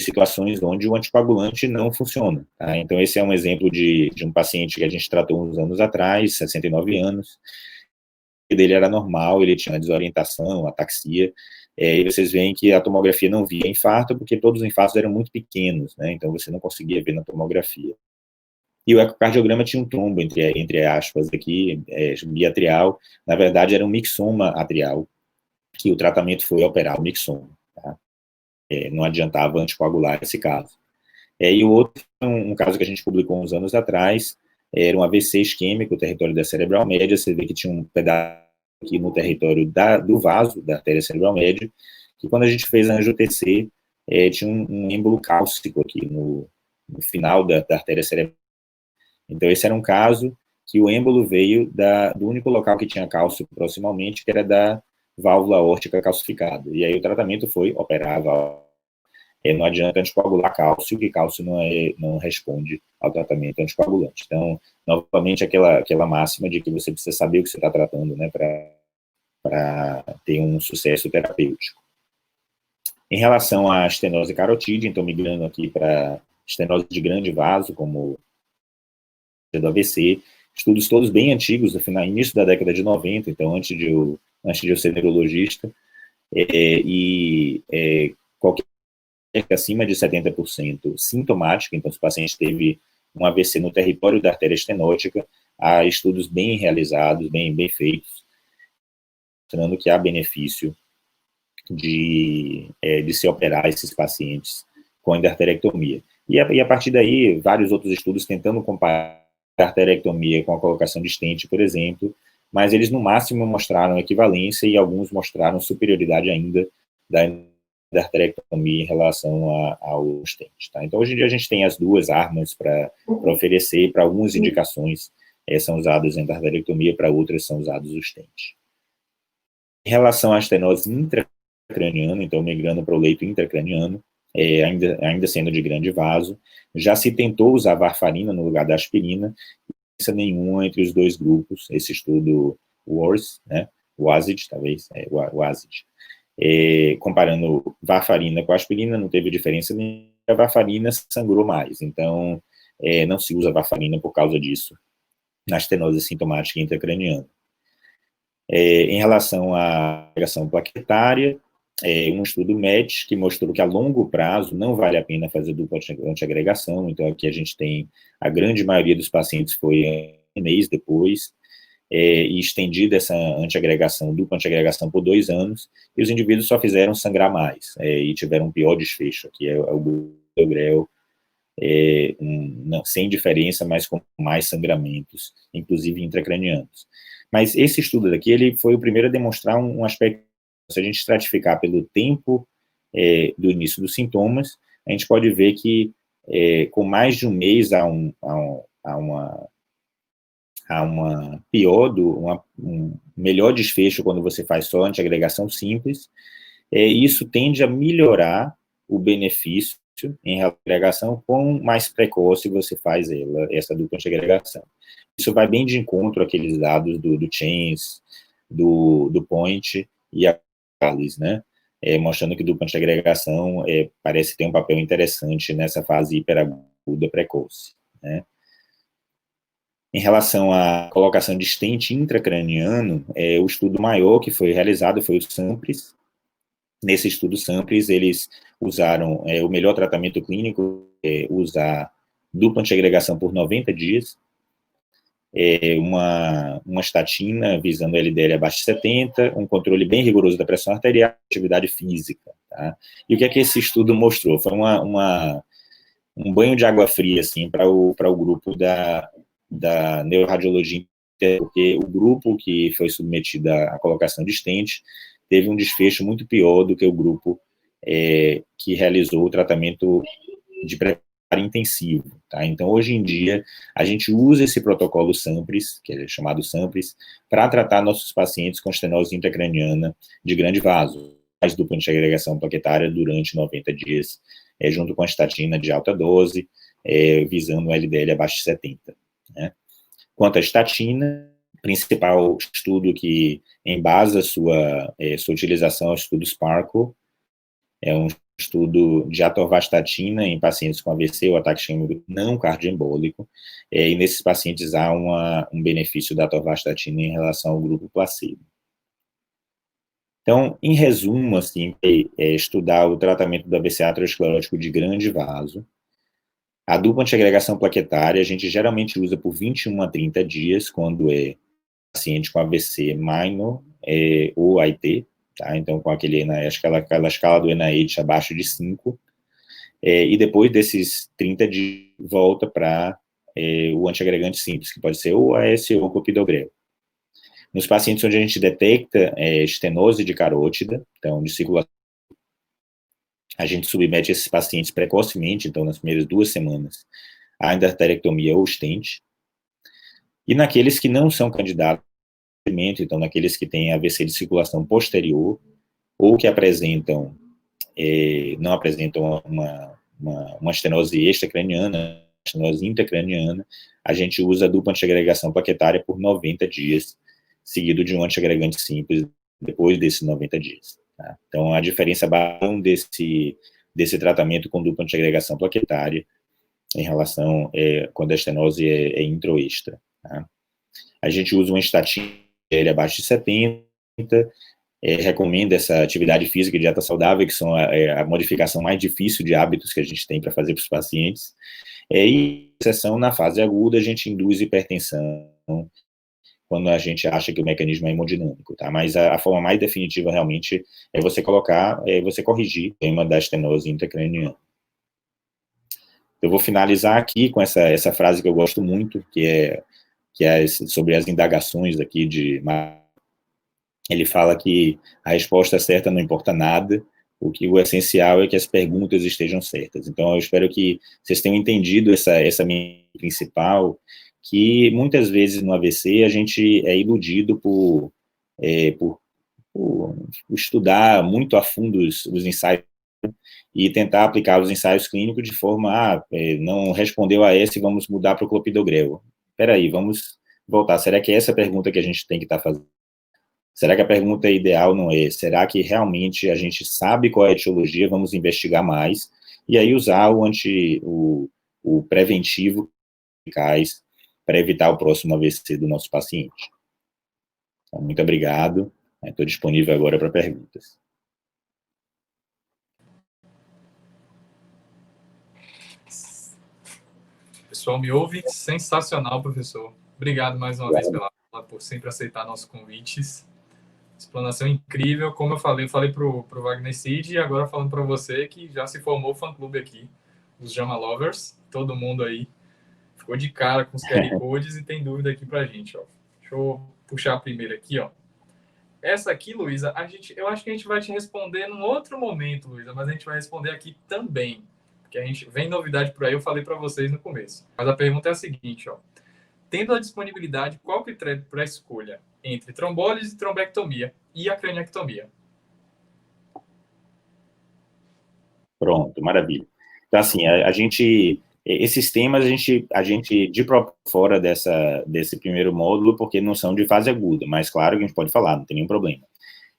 situações onde o anticoagulante não funciona. Tá? Então, esse é um exemplo de um paciente que a gente tratou uns anos atrás, 69 anos, o dele era normal, ele tinha desorientação, ataxia, e vocês veem que a tomografia não via infarto, porque todos os infartos eram muito pequenos, né? Então você não conseguia ver na tomografia. E o ecocardiograma tinha um trombo, entre aspas, aqui, biatrial. Na verdade, era um mixoma atrial, que o tratamento foi operar o mixoma. Tá? Não adiantava anticoagular esse caso. E o outro, um caso que a gente publicou uns anos atrás, era um AVC isquêmico, território da cerebral média. Você vê que tinha um pedaço aqui no território do vaso, da artéria cerebral média, que quando a gente fez a angio-TC, tinha um êmbolo cálcico aqui no final da artéria cerebral. Então, esse era um caso que o êmbolo veio do único local que tinha cálcio proximamente, que era da válvula aórtica calcificada. E aí o tratamento foi operar a válvula. Não adianta anticoagular cálcio, que cálcio não responde ao tratamento anticoagulante. Então, novamente, aquela máxima de que você precisa saber o que você está tratando, né, para ter um sucesso terapêutico. Em relação à estenose carotídea, então migrando aqui para estenose de grande vaso, como do AVC, estudos todos bem antigos, no início da década de 90, então antes de eu ser neurologista, qualquer acima de 70% sintomática, então se o paciente teve um AVC no território da artéria estenótica, há estudos bem realizados, bem feitos, mostrando que há benefício de se operar esses pacientes com endarterectomia. E a partir daí, vários outros estudos tentando comparar a arterectomia com a colocação de stent, por exemplo, mas eles no máximo mostraram equivalência e alguns mostraram superioridade ainda da arterectomia em relação ao stent. Tá? Então, hoje em dia, a gente tem as duas armas para oferecer, para algumas indicações são usadas a arterectomia, para outras são usados os stent. Em relação à estenose intracraniana, então migrando para o leito intracraniano, ainda sendo de grande vaso, já se tentou usar varfarina no lugar da aspirina, diferença nenhuma entre os dois grupos, esse estudo WARS, né, WASID, talvez, WASID, comparando varfarina com aspirina, não teve diferença nenhuma, a varfarina sangrou mais, então não se usa varfarina por causa disso, na estenose sintomática intracraniana. Em relação à agregação plaquetária, um estudo MET que mostrou que a longo prazo não vale a pena fazer dupla antiagregação, então aqui a gente tem, a grande maioria dos pacientes foi um mês depois, e estendida essa dupla antiagregação por 2 anos, e os indivíduos só fizeram sangrar mais, e tiveram um pior desfecho, que é o Grel, sem diferença, mas com mais sangramentos, inclusive intracranianos. Mas esse estudo daqui, ele foi o primeiro a demonstrar um aspecto, se a gente estratificar pelo tempo do início dos sintomas, a gente pode ver que com mais de um mês há um melhor desfecho quando você faz só antiagregação simples, e isso tende a melhorar o benefício em agregação com mais precoce você faz essa dupla antiagregação. Isso vai bem de encontro àqueles dados do Chains, do Point e a Alice, né? Mostrando que dupla antiagregação parece ter um papel interessante nessa fase hiperaguda precoce, né? Em relação à colocação de stent intracraniano, o estudo maior que foi realizado foi o SAMPRES. Nesse estudo SAMPRES, eles usaram o melhor tratamento clínico, usar dupla antiagregação por 90 dias, uma estatina visando LDL abaixo de 70, um controle bem rigoroso da pressão arterial, atividade física. Tá? E o que é que esse estudo mostrou? Foi um banho de água fria assim, para o grupo da neuroradiologia, porque o grupo que foi submetido à colocação de stent teve um desfecho muito pior do que o grupo que realizou o tratamento de preparo intensivo, tá? Então, hoje em dia, a gente usa esse protocolo SAMPRES, que é chamado SAMPRES, para tratar nossos pacientes com estenose intracraniana de grande vaso, faz dupla antiagregação plaquetária durante 90 dias, junto com a estatina de alta dose, visando o LDL abaixo de 70, né? Quanto à estatina, principal estudo que embasa sua utilização é o estudo SPARKLE, é um estudo de atorvastatina em pacientes com AVC ou ataque isquêmico não cardioembólico, e nesses pacientes há um benefício da atorvastatina em relação ao grupo placebo. Então, em resumo, assim, estudar o tratamento do AVC aterosclerótico de grande vaso, a dupla antiagregação plaquetária a gente geralmente usa por 21 a 30 dias, quando é paciente com AVC minor ou AIT, tá? Então, com aquela escala do NIH abaixo de 5, e depois desses 30 dias, volta para o antiagregante simples, que pode ser ou AS ou clopidogrel. Nos pacientes onde a gente detecta estenose de carótida, então, de circulação, a gente submete esses pacientes precocemente, então, nas primeiras 2 semanas, à endarterectomia ou stent. E naqueles que não são candidatos, então, naqueles que têm AVC de circulação posterior, ou que não apresentam uma estenose extracraniana, estenose intracraniana, a gente usa a dupla antiagregação plaquetária por 90 dias, seguido de um antiagregante simples depois desses 90 dias. Tá? Então, a diferença desse tratamento com dupla antiagregação plaquetária em relação quando a estenose é intro extra. Tá? A gente usa uma estatina abaixo de 70, recomenda essa atividade física e dieta saudável, que são a modificação mais difícil de hábitos que a gente tem para fazer para os pacientes. E, exceção na fase aguda, a gente induz hipertensão quando a gente acha que o mecanismo é hemodinâmico, tá? Mas a forma mais definitiva, realmente, é você corrigir o tema da estenose intracraniana. Eu vou finalizar aqui com essa frase que eu gosto muito, que é sobre as indagações aqui de... Ele fala que a resposta certa não importa nada, o essencial é que as perguntas estejam certas. Então, eu espero que vocês tenham entendido essa minha principal, que muitas vezes no AVC a gente é iludido por estudar muito a fundo os ensaios e tentar aplicar os ensaios clínicos de forma, não respondeu a esse, vamos mudar para o clopidogrel. Espera aí, vamos voltar. Será que é essa pergunta que a gente tem que estar fazendo? Será que a pergunta ideal não é? Será que realmente a gente sabe qual é a etiologia? Vamos investigar mais e aí usar o preventivo eficaz para evitar o próximo AVC do nosso paciente. Então, muito obrigado. Estou disponível agora para perguntas. Pessoal, me ouve? Sensacional, professor. Obrigado mais uma vez por sempre aceitar nossos convites. Explanação incrível. Como eu falei para o Wagner Cid e agora falando para você que já se formou o fã-clube aqui, os Jama Lovers. Todo mundo aí ficou de cara com os QR Codes e tem dúvida aqui para a gente. Ó. Deixa eu puxar a primeira aqui. Ó. Essa aqui, Luísa, eu acho que a gente vai te responder num outro momento, Luísa, mas a gente vai responder aqui também. Porque a gente vem novidade por aí, eu falei para vocês no começo. Mas a pergunta é a seguinte, ó. Tendo a disponibilidade, qual o critério para a escolha entre trombólise, trombectomia e a craniectomia? Pronto, maravilha. Então, assim, esses temas a gente de próprio fora desse primeiro módulo, porque não são de fase aguda, mas claro que a gente pode falar, não tem nenhum problema.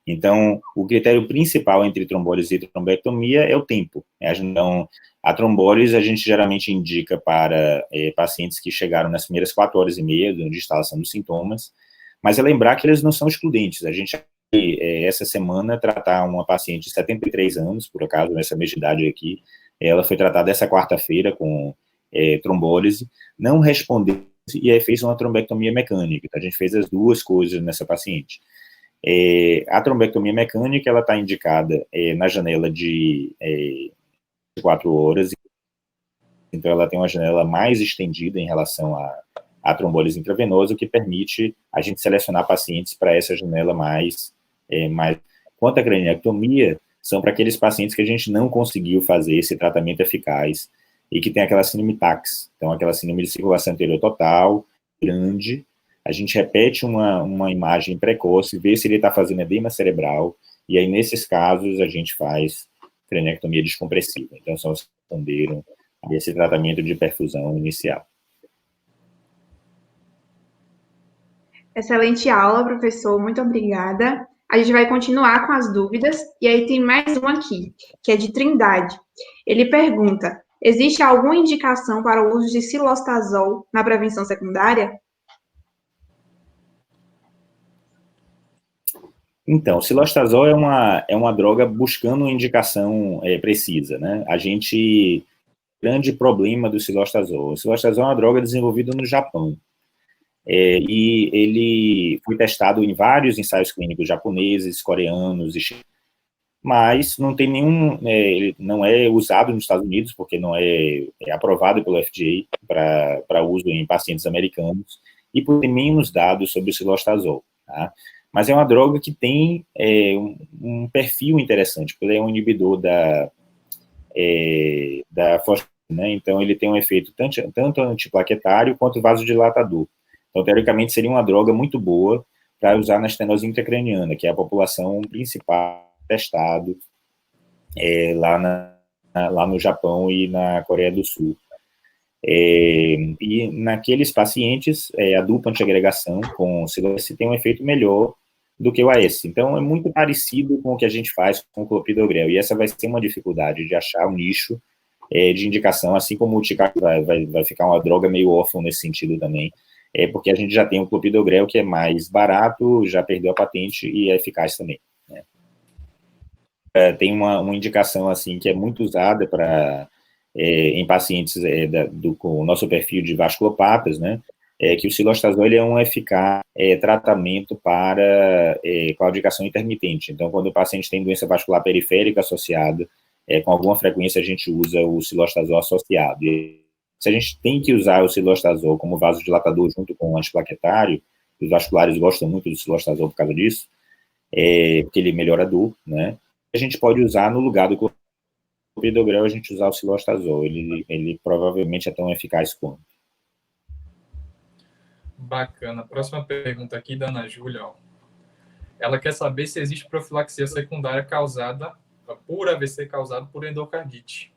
Então, o critério principal entre trombólise e trombectomia é o tempo. Então, a trombólise a gente geralmente indica para pacientes que chegaram nas primeiras 4 horas e meia de instalação dos sintomas, mas é lembrar que eles não são excludentes. A gente essa semana tratar uma paciente de 73 anos, por acaso, nessa mesma idade aqui, ela foi tratada essa quarta-feira com trombólise, não respondeu e aí fez uma trombectomia mecânica. Então, a gente fez as duas coisas nessa paciente. A trombectomia mecânica, ela está indicada na janela de 4 horas, então ela tem uma janela mais estendida em relação à trombólise intravenosa, o que permite a gente selecionar pacientes para essa janela mais. Quanto à craniectomia, são para aqueles pacientes que a gente não conseguiu fazer esse tratamento eficaz e que tem aquela síndrome TACS, então aquela síndrome de circulação anterior total, grande. A gente repete uma imagem precoce, vê se ele está fazendo edema cerebral, e aí, nesses casos, a gente faz craniectomia descompressiva. Então, só responderam a esse tratamento de perfusão inicial. Excelente aula, professor. Muito obrigada. A gente vai continuar com as dúvidas, e aí tem mais uma aqui, que é de Trindade. Ele pergunta, existe alguma indicação para o uso de cilostazol na prevenção secundária? Então, o cilostazol é uma droga buscando uma indicação precisa, né? Grande problema do cilostazol. O cilostazol é uma droga desenvolvida no Japão. E ele foi testado em vários ensaios clínicos japoneses, coreanos, mas não tem nenhum, ele não é usado nos Estados Unidos, porque não é aprovado pelo FDA para uso em pacientes americanos, e por ter menos dados sobre o cilostazol, tá? Mas é uma droga que tem um perfil interessante, porque ele é um inibidor da fosfatase, né? Então ele tem um efeito tanto antiplaquetário quanto vasodilatador. Então, teoricamente, seria uma droga muito boa para usar na estenose intracraniana, que é a população principal testado lá no Japão e na Coreia do Sul. E naqueles pacientes, a dupla antiagregação com silose tem um efeito melhor do que o AS. Então, é muito parecido com o que a gente faz com o clopidogrel, e essa vai ser uma dificuldade de achar um nicho de indicação, assim como o Ticac vai ficar uma droga meio órfã nesse sentido também, porque a gente já tem o clopidogrel, que é mais barato, já perdeu a patente e é eficaz também, né? Tem uma indicação, assim, que é muito usada em pacientes com o nosso perfil de vasculopatas, né, que o cilostazol ele é um eficaz tratamento para claudicação intermitente. Então, quando o paciente tem doença vascular periférica associada, com alguma frequência a gente usa o cilostazol associado. E se a gente tem que usar o cilostazol como vasodilatador junto com o antiplaquetário, os vasculares gostam muito do cilostazol por causa disso, porque ele melhora a dor, né? A gente pode usar no lugar do clopidogrel, a gente usar o cilostazol. Ele provavelmente é tão eficaz quanto. Bacana. Próxima pergunta aqui da Ana Júlia. Ela quer saber se existe profilaxia secundária causada por AVC causado por endocardite.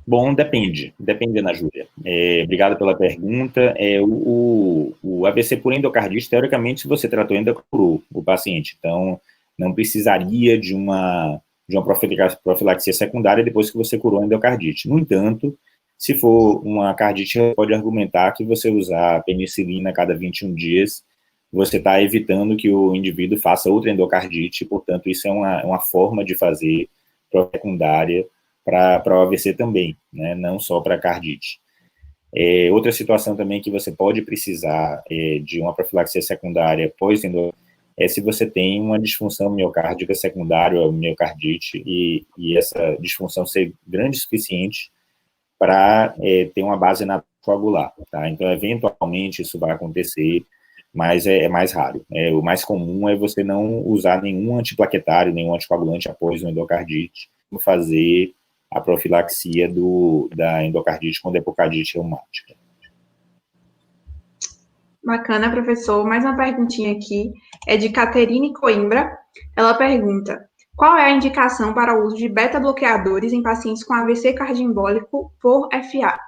Bom, depende, Ana Júlia. Obrigado pela pergunta. O AVC por endocardite, teoricamente, se você tratou, ainda curou o paciente. Então, não precisaria de uma profilaxia secundária depois que você curou a endocardite. No entanto, se for uma cardite, pode argumentar que você usar penicilina a cada 21 dias, você está evitando que o indivíduo faça outra endocardite, portanto, isso é uma forma de fazer secundária para o AVC também, né, não só para a cardite. Outra situação também que você pode precisar de uma profilaxia secundária pós-endocardite é se você tem uma disfunção miocárdica secundária à miocardite e essa disfunção ser grande o suficiente para ter uma base na coagular, tá? Então, eventualmente, isso vai acontecer, mas é mais raro. O mais comum é você não usar nenhum antiplaquetário, nenhum anticoagulante após uma endocardite, fazer a profilaxia da endocardite com epocardite reumática. Bacana, professor. Mais uma perguntinha aqui, é de Caterine Coimbra. Ela pergunta, qual é a indicação para o uso de beta-bloqueadores em pacientes com AVC cardioembólico por FA?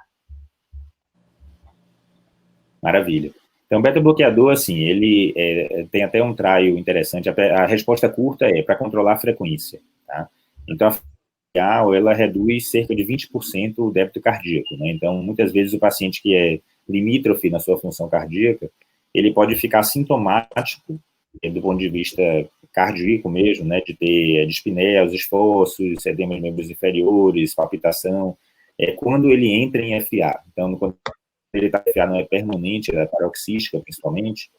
Maravilha. Então, beta-bloqueador, assim, ele tem até um trial interessante. A resposta curta é para controlar a frequência, tá? Então, a ela reduz cerca de 20% o débito cardíaco, né? Então, muitas vezes o paciente que é limítrofe na sua função cardíaca, ele pode ficar sintomático do ponto de vista cardíaco mesmo, né? De ter dispneia, os esforços, edema de membros inferiores, palpitação, quando ele entra em FA. Então, quando ele está em FA não é permanente, é paroxística principalmente,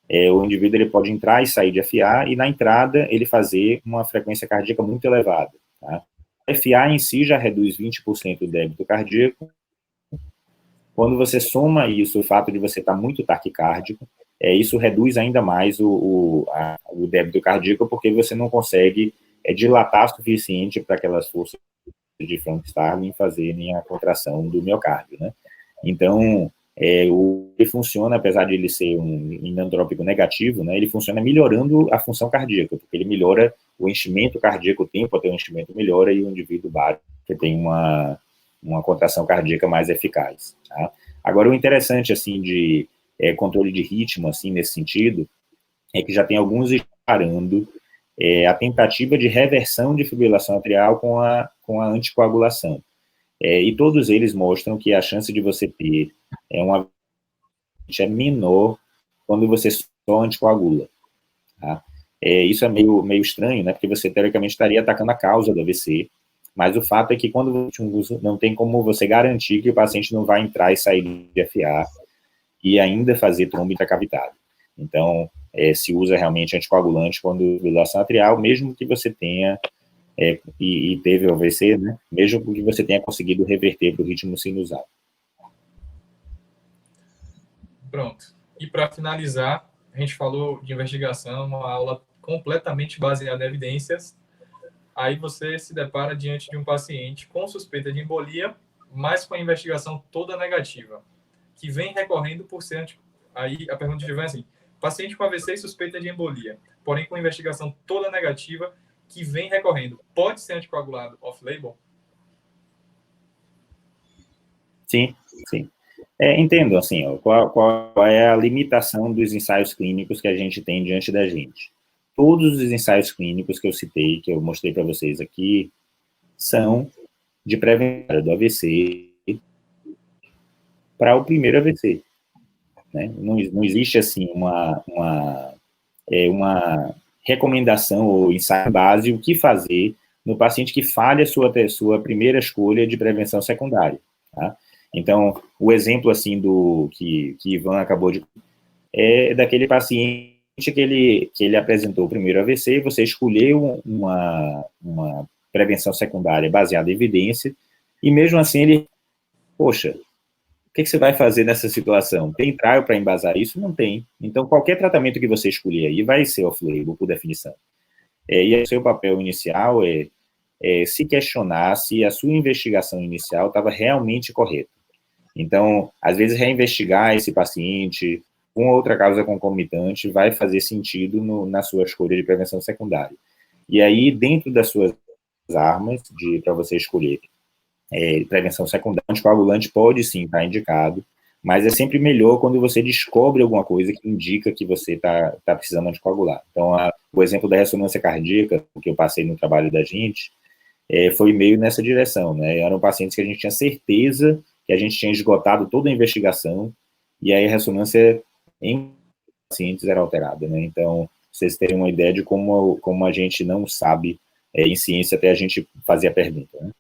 o indivíduo ele pode entrar e sair de FA e na entrada ele fazer uma frequência cardíaca muito elevada, tá? A FA em si já reduz 20% do débito cardíaco. Quando você soma isso, o fato de você estar muito taquicárdico, isso reduz ainda mais o débito cardíaco, porque você não consegue dilatar o suficiente para aquelas forças de Frank Starling fazerem a contração do miocárdio, né? Então, ele funciona, apesar de ele ser um inantrópico negativo, né, ele funciona melhorando a função cardíaca, porque ele melhora o enchimento cardíaco, o tempo até o enchimento melhora e o indivíduo bate, que tem uma contração cardíaca mais eficaz, tá? Agora, o interessante, assim, de controle de ritmo, assim, nesse sentido, é que já tem alguns parando a tentativa de reversão de fibrilação atrial com a anticoagulação. E todos eles mostram que a chance de você ter uma é menor quando você só anticoagula, tá? Isso é meio estranho, né? Porque você, teoricamente, estaria atacando a causa do AVC, mas o fato é que quando você usa, não tem como você garantir que o paciente não vai entrar e sair de FA e ainda fazer trombo intracavitário. Então, se usa realmente anticoagulante quando fibrilação atrial, mesmo que você tenha e teve o AVC, né? Mesmo que você tenha conseguido reverter para o ritmo sinusal. Pronto. E para finalizar, a gente falou de investigação, uma aula completamente baseada em evidências. Aí você se depara diante de um paciente com suspeita de embolia, mas com a investigação toda negativa, que vem recorrendo por ser... Aí a pergunta vem assim, paciente com AVC e suspeita de embolia, porém com investigação toda negativa, que vem recorrendo, pode ser anticoagulado off-label? Sim, sim. Entendo, assim, ó, qual é a limitação dos ensaios clínicos que a gente tem diante da gente. Todos os ensaios clínicos que eu citei, que eu mostrei para vocês aqui, são de prevenção do AVC para o primeiro AVC, né? Não existe, assim, uma recomendação ou ensaio base, o que fazer no paciente que falha sua primeira escolha de prevenção secundária, tá? Então, o exemplo, assim, que Ivan acabou de... daquele paciente que ele apresentou o primeiro AVC, você escolheu uma prevenção secundária baseada em evidência, e mesmo assim ele, poxa, o que você vai fazer nessa situação? Tem trial para embasar isso? Não tem. Então, qualquer tratamento que você escolher aí vai ser off-label, por definição. E o seu papel inicial é se questionar se a sua investigação inicial estava realmente correta. Então, às vezes, reinvestigar esse paciente com outra causa concomitante vai fazer sentido na sua escolha de prevenção secundária. E aí, dentro das suas armas para você escolher prevenção secundária, anticoagulante pode sim estar indicado, mas é sempre melhor quando você descobre alguma coisa que indica que você está precisando anticoagular. Então, o exemplo da ressonância cardíaca, que eu passei no trabalho da gente, foi meio nessa direção, né? Eram pacientes que a gente tinha certeza que a gente tinha esgotado toda a investigação, e aí a ressonância em pacientes era alterada, né? Então, vocês terem uma ideia de como a gente não sabe em ciência até a gente fazer a pergunta, né?